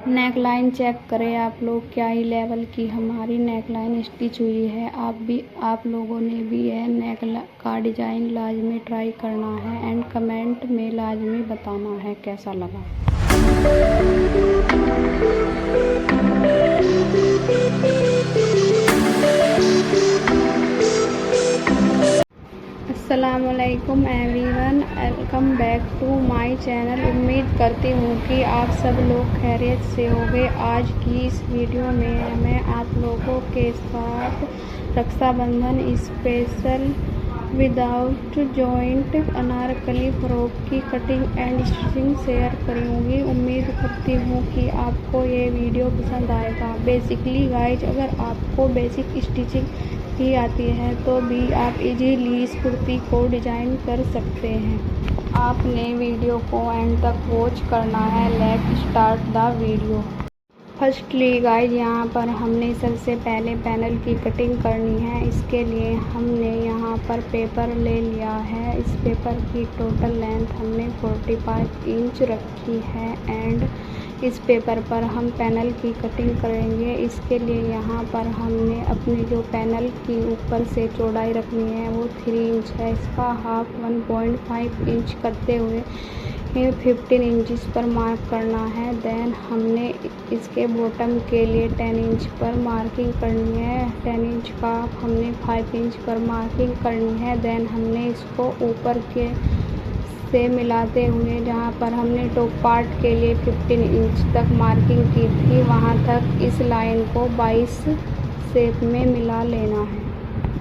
Neck line check करें आप लोग, क्या ही लेवल की हमारी नेक लाइन स्टिच हुई है। आप लोगों ने भी यह नेक का डिज़ाइन लाजमी ट्राई करना है एंड कमेंट में लाजमी बताना है कैसा लगा। अस्सलामुअलैकुम everyone, welcome back to my channel. उम्मीद करती हूँ कि आप सब लोग खैरियत से होंगे। आज की इस वीडियो में मैं आप लोगों के साथ Rakshabandhan special without joint Anarkali frock की कटिंग एंड स्टिचिंग शेयर करूँगी। उम्मीद करती हूँ कि आपको ये वीडियो पसंद आएगा। बेसिकली गाइज, अगर आपको बेसिक स्टिचिंग ही आती है तो भी आप इजीली इस कुर्ती को डिज़ाइन कर सकते हैं। आपने वीडियो को एंड तक वॉच करना है। Let's start the video. Firstly guys, यहाँ पर हमने सबसे पहले पैनल की कटिंग करनी है। इसके लिए हमने यहाँ पर पेपर ले लिया है। इस पेपर की टोटल लेंथ हमने 45 इंच रखी है एंड इस पेपर पर हम पैनल की कटिंग करेंगे। इसके लिए यहाँ पर हमने अपनी जो पैनल की ऊपर से चौड़ाई रखनी है वो 3 इंच है। इसका हाफ 1.5 इंच करते हुए 15 इंचज़ पर मार्क करना है। देन हमने इसके बॉटम के लिए 10 इंच पर मार्किंग करनी है। 10 इंच का हमने 5 इंच पर मार्किंग करनी है। देन हमने इसको ऊपर के से मिलाते हुए जहाँ पर हमने टॉप पार्ट के लिए 15 इंच तक मार्किंग की थी वहाँ तक इस लाइन को 22 शेप में मिला लेना है।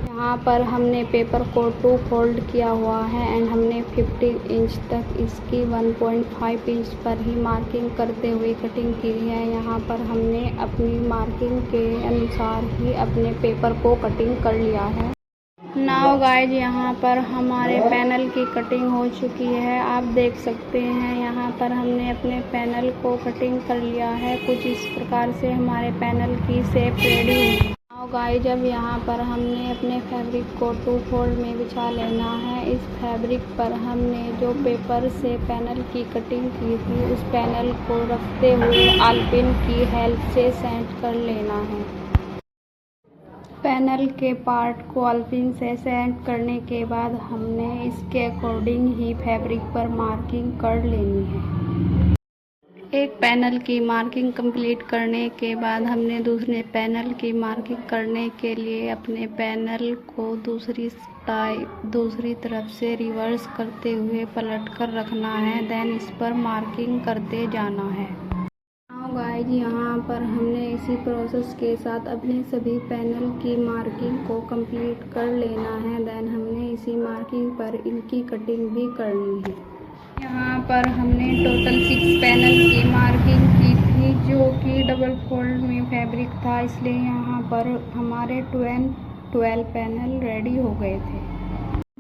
यहाँ पर हमने पेपर को 2 फोल्ड किया हुआ है एंड हमने 15 इंच तक इसकी 1.5 इंच पर ही मार्किंग करते हुए कटिंग की है। यहाँ पर हमने अपनी मार्किंग के अनुसार ही अपने पेपर को कटिंग कर लिया है। नाउ गाइज, यहाँ पर हमारे पैनल की कटिंग हो चुकी है। आप देख सकते हैं यहाँ पर हमने अपने पैनल को कटिंग कर लिया है। कुछ इस प्रकार से हमारे पैनल की शेप रेडी हुई। नाउ गाइज, अब यहाँ पर हमने अपने फैब्रिक को 2 फोल्ड में बिछा लेना है। इस फैब्रिक पर हमने जो पेपर से पैनल की कटिंग की थी उस पैनल को रखते हुए आलपिन की हेल्प से सेट कर लेना है। पैनल के पार्ट को आलपिन से सेट करने के बाद हमने इसके अकॉर्डिंग ही फैब्रिक पर मार्किंग कर लेनी है। एक पैनल की मार्किंग कंप्लीट करने के बाद हमने दूसरे पैनल की मार्किंग करने के लिए अपने पैनल को दूसरी तरफ से रिवर्स करते हुए पलट कर रखना है। देन इस पर मार्किंग करते जाना है। गाइज, यहाँ पर हमने इसी प्रोसेस के साथ अपने सभी पैनल की मार्किंग को कंप्लीट कर लेना है। देन हमने इसी मार्किंग पर इनकी कटिंग भी करनी है। यहाँ पर हमने टोटल 6 पैनल की मार्किंग की थी जो कि डबल फोल्ड में फैब्रिक था, इसलिए यहाँ पर हमारे 12 पैनल रेडी हो गए थे।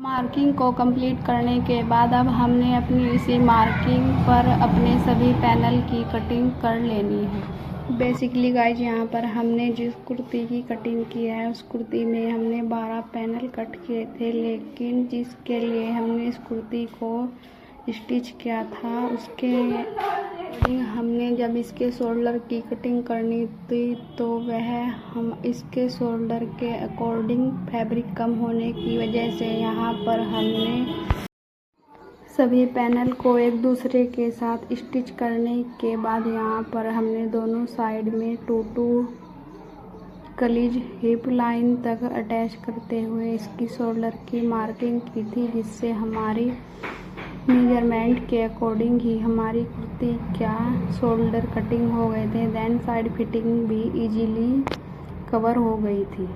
मार्किंग को कंप्लीट करने के बाद अब हमने अपनी इसी मार्किंग पर अपने सभी पैनल की कटिंग कर लेनी है। बेसिकली गाइज, यहाँ पर हमने जिस कुर्ती की कटिंग की है उस कुर्ती में हमने 12 पैनल कट किए थे, लेकिन जिसके लिए हमने इस कुर्ती को स्टिच किया था उसके अकॉर्डिंग हमने जब इसके शोल्डर की कटिंग करनी थी तो वह हम इसके शोल्डर के अकॉर्डिंग फैब्रिक कम होने की वजह से यहाँ पर हमने सभी पैनल को एक दूसरे के साथ स्टिच करने के बाद यहाँ पर हमने दोनों साइड में 2 कलीज हिप लाइन तक अटैच करते हुए इसकी शोल्डर की मार्किंग की थी, जिससे हमारी मेजरमेंट के अकॉर्डिंग ही हमारी कुर्ती क्या शोल्डर कटिंग हो गए थे। देन साइड फिटिंग भी इजीली कवर हो गई थी।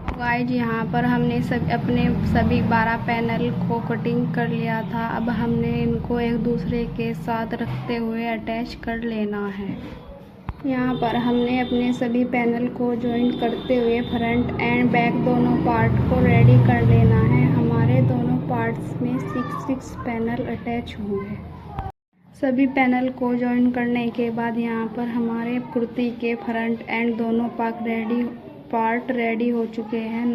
गाइज, यहाँ पर हमने अपने सभी 12 पैनल को कटिंग कर लिया था। अब हमने इनको एक दूसरे के साथ रखते हुए अटैच कर लेना है। यहाँ पर हमने अपने सभी पैनल को जॉइन करते हुए फ्रंट एंड बैक दोनों पार्ट को रेडी कर लेना है। हमारे दोनों पार्ट्स में 6 पैनल अटैच होंगे। सभी पैनल को जॉइन करने के बाद यहाँ पर हमारे कुर्ती के फ्रंट एंड दोनों पार्ट रेडी हो चुके हैं।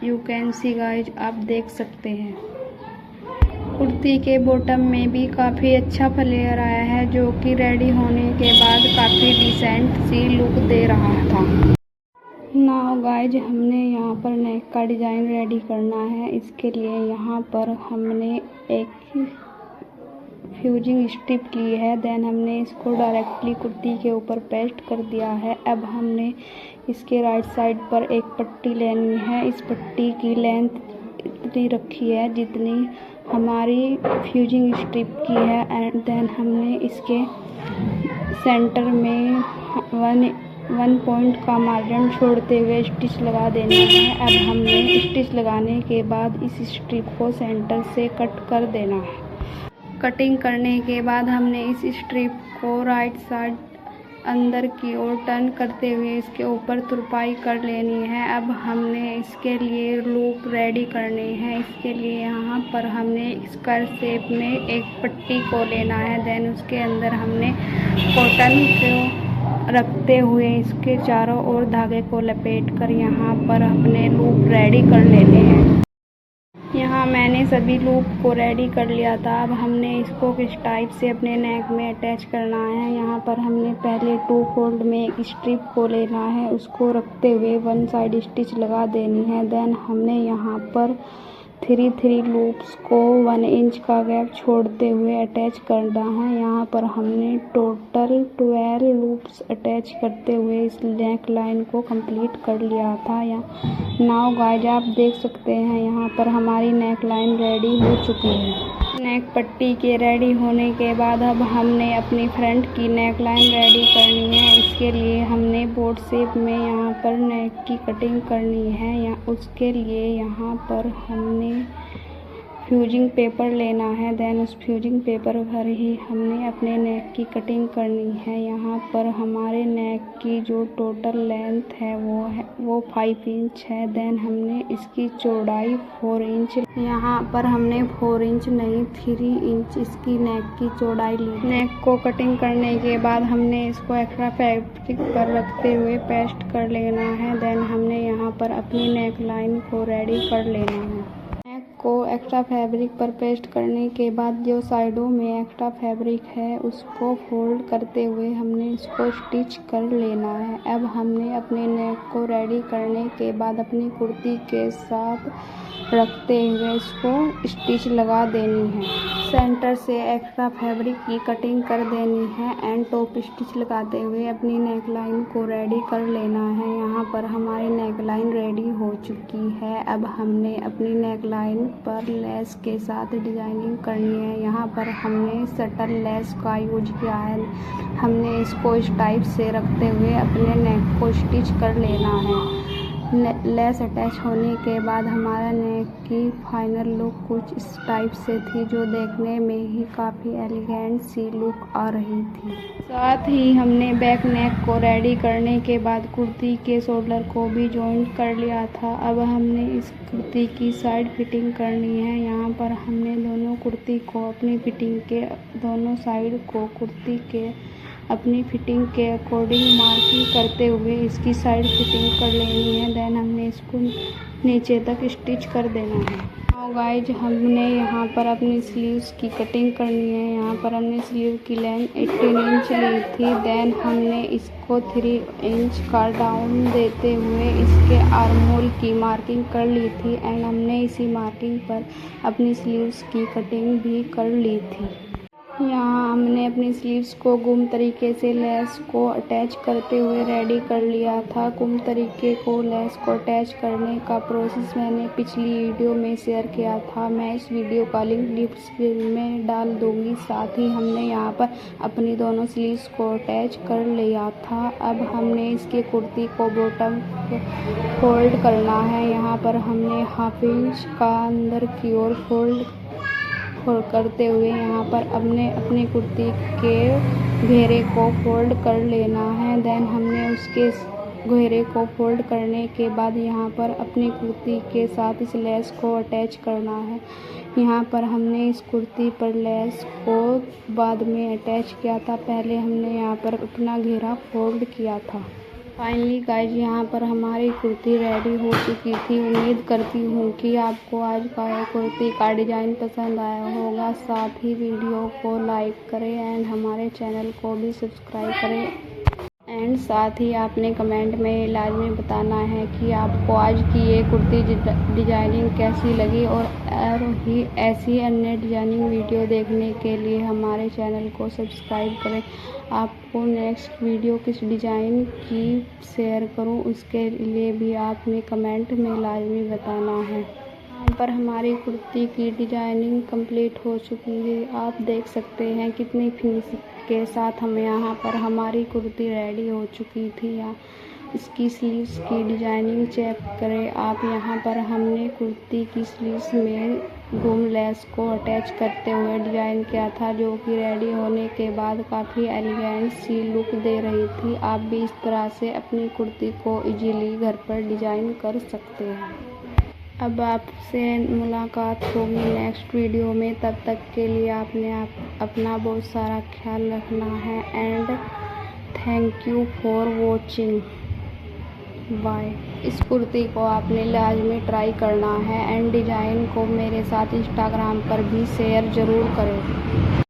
यू कैन सी गाइज, आप देख सकते हैं। कुर्ती के बॉटम में भी काफ़ी अच्छा फ्लेयर आया है जो कि रेडी होने के बाद काफ़ी डिसेंट दे रहा था। नाउ गाइज हमने यहाँ पर नेक का डिज़ाइन रेडी करना है। इसके लिए यहाँ पर हमने एक फ्यूजिंग स्ट्रिप ली है। देन हमने इसको डायरेक्टली कुर्ती के ऊपर पेस्ट कर दिया है। अब हमने इसके राइट साइड पर एक पट्टी लेनी है। इस पट्टी की लेंथ इतनी रखी है जितनी हमारी फ्यूजिंग स्ट्रिप की है। एंड देन हमने इसके सेंटर में वन पॉइंट का मार्जिन छोड़ते हुए स्टिच लगा देना है। अब हमने स्टिच लगाने के बाद इस स्ट्रिप को सेंटर से कट कर देना है। कटिंग करने के बाद हमने इस स्ट्रिप को राइट साइड अंदर की ओर टर्न करते हुए इसके ऊपर तुरपाई कर लेनी है। अब हमने इसके लिए लूप रेडी करनी है। इसके लिए यहाँ पर हमने स्क्वायर शेप में एक पट्टी को लेना है। देन उसके अंदर हमने कॉटन को रखते हुए इसके चारों ओर धागे को लपेट कर यहाँ पर अपने लूप रेडी कर लेने हैं। यहाँ मैंने सभी लूप को रेडी कर लिया था। अब हमने इसको किस टाइप से अपने नेक में अटैच करना है। यहाँ पर हमने पहले 2 फोल्ड में एक स्ट्रिप को लेना है, उसको रखते हुए वन साइड स्टिच लगा देनी है। देन हमने यहाँ पर 3 लूप्स को 1 इंच का गैप छोड़ते हुए अटैच करना है। यहाँ पर हमने टोटल 12 लूप्स अटैच करते हुए इस नेक लाइन को कंप्लीट कर लिया था। नाउ गाइज आप देख सकते हैं यहाँ पर हमारी नेक लाइन रेडी हो चुकी है। नेक पट्टी के रेडी होने के बाद अब हमने अपनी फ्रंट की नेक लाइन रेडी करनी है। इसके लिए हमने बोट शेप में यहाँ पर नेक की कटिंग करनी है। या उसके लिए यहाँ पर हमने फ्यूजिंग पेपर लेना है। देन उस फ्यूजिंग पेपर पर ही हमने अपने नेक की कटिंग करनी है। यहाँ पर हमारे नेक की जो टोटल लेंथ है वो 5 इंच है। देन हमने इसकी चौड़ाई 4 इंच, यहाँ पर हमने 4 इंच नहीं 3 इंच इसकी नेक की चौड़ाई ली। नेक को कटिंग करने के बाद हमने इसको एक्स्ट्रा फैब्रिक पर रखते हुए पेस्ट कर लेना है। देन हमने यहाँ पर अपनी नेक लाइन को रेडी कर लेना है। नेक को एक्स्ट्रा फैब्रिक पर पेस्ट करने के बाद जो साइडों में एक्स्ट्रा फैब्रिक है उसको फोल्ड करते हुए हमने इसको स्टिच कर लेना है। अब हमने अपने नेक को रेडी करने के बाद अपनी कुर्ती के साथ रखते हुए इसको स्टिच लगा देनी है। सेंटर से एक्स्ट्रा फैब्रिक की कटिंग कर देनी है एंड टॉप स्टिच लगाते हुए अपनी नेक लाइन को रेडी कर लेना है। यहाँ पर हमारी नेक लाइन रेडी हो चुकी है। अब हमने अपनी नेक लाइन पर लेस के साथ डिजाइनिंग करनी है। यहाँ पर हमने सटल लेस का यूज किया है। हमने इसको इस टाइप से रखते हुए अपने नेक को स्टिच कर लेना है। लेस अटैच होने के बाद हमारा नेक की फाइनल लुक कुछ इस टाइप से थी, जो देखने में ही काफ़ी एलिगेंट सी लुक आ रही थी। साथ ही हमने बैक नेक को रेडी करने के बाद कुर्ती के शोल्डर को भी जॉइंट कर लिया था। अब हमने इस कुर्ती की साइड फिटिंग करनी है। यहाँ पर हमने दोनों कुर्ती को अपनी फिटिंग के दोनों साइड को कुर्ती के अपनी फिटिंग के अकॉर्डिंग मार्किंग करते हुए इसकी साइड फिटिंग कर लेनी है। देन हमने इसको नीचे तक स्टिच कर देना है। नाउ गाइज हमने यहाँ पर अपनी स्लीव्स की कटिंग करनी है। यहाँ पर हमने स्लीव की लेंथ 18 इंच ली थी। देन हमने इसको 3 इंच का डाउन देते हुए इसके आर्महोल की मार्किंग कर ली थी एंड हमने इसी मार्किंग पर अपनी स्लीव्स की कटिंग भी कर ली थी। यहाँ हमने अपनी स्लीव्स को गुम तरीके से लेस को अटैच करते हुए रेडी कर लिया था। गुम तरीके को लेस को अटैच करने का प्रोसेस मैंने पिछली वीडियो में शेयर किया था। मैं इस वीडियो का लिंक डिस्क्रिप्शन में डाल दूँगी। साथ ही हमने यहाँ पर अपनी दोनों स्लीव्स को अटैच कर लिया था। अब हमने इसके कुर्ती को बॉटम फोल्ड करना है। यहाँ पर हमने हाफ इंच का अंदर की ओर फोल्ड करते हुए यहाँ पर अपनी कुर्ती के घेरे को फोल्ड कर लेना है। देन हमने उसके घेरे को फोल्ड करने के बाद यहाँ पर अपनी कुर्ती के साथ इस लेस को अटैच करना है। यहाँ पर हमने इस कुर्ती पर लेस को बाद में अटैच किया था। पहले हमने यहाँ पर अपना घेरा फोल्ड किया था। फाइनली गाइज यहाँ पर हमारी कुर्ती रेडी हो चुकी थी। उम्मीद करती हूँ कि आपको आज का यह कुर्ती का डिज़ाइन पसंद आया होगा। साथ ही वीडियो को लाइक करें एंड हमारे चैनल को भी सब्सक्राइब करें एंड एंड साथ ही आपने कमेंट में लाजमी बताना है कि आपको आज की ये कुर्ती डिजाइनिंग कैसी लगी। और ही ऐसी अन्य डिजाइनिंग वीडियो देखने के लिए हमारे चैनल को सब्सक्राइब करें। आपको नेक्स्ट वीडियो किस डिज़ाइन की शेयर करूं, उसके लिए भी आपने कमेंट में लाजमी बताना है। यहाँ पर हमारी कुर्ती की डिजाइनिंग कंप्लीट हो चुकी है। आप देख सकते हैं कितनी फिनिशिंग के साथ हमें यहाँ पर हमारी कुर्ती रेडी हो चुकी थी। यहाँ इसकी स्लीव्स की डिजाइनिंग चेक करें आप। यहाँ पर हमने कुर्ती की स्लीव्स में घूम लेस को अटैच करते हुए डिज़ाइन किया था, जो कि रेडी होने के बाद काफ़ी एलिगेंट सी लुक दे रही थी। आप भी इस तरह से अपनी कुर्ती को इजीली घर पर डिज़ाइन कर सकते हैं। अब आपसे मुलाकात होगी नेक्स्ट वीडियो में। तब तक के लिए आपने अपना बहुत सारा ख्याल रखना है। And thank you for watching. Bye. इस कुर्ती को आपने लाजमी ट्राई करना है एंड डिज़ाइन को मेरे साथ इंस्टाग्राम पर भी शेयर ज़रूर करें।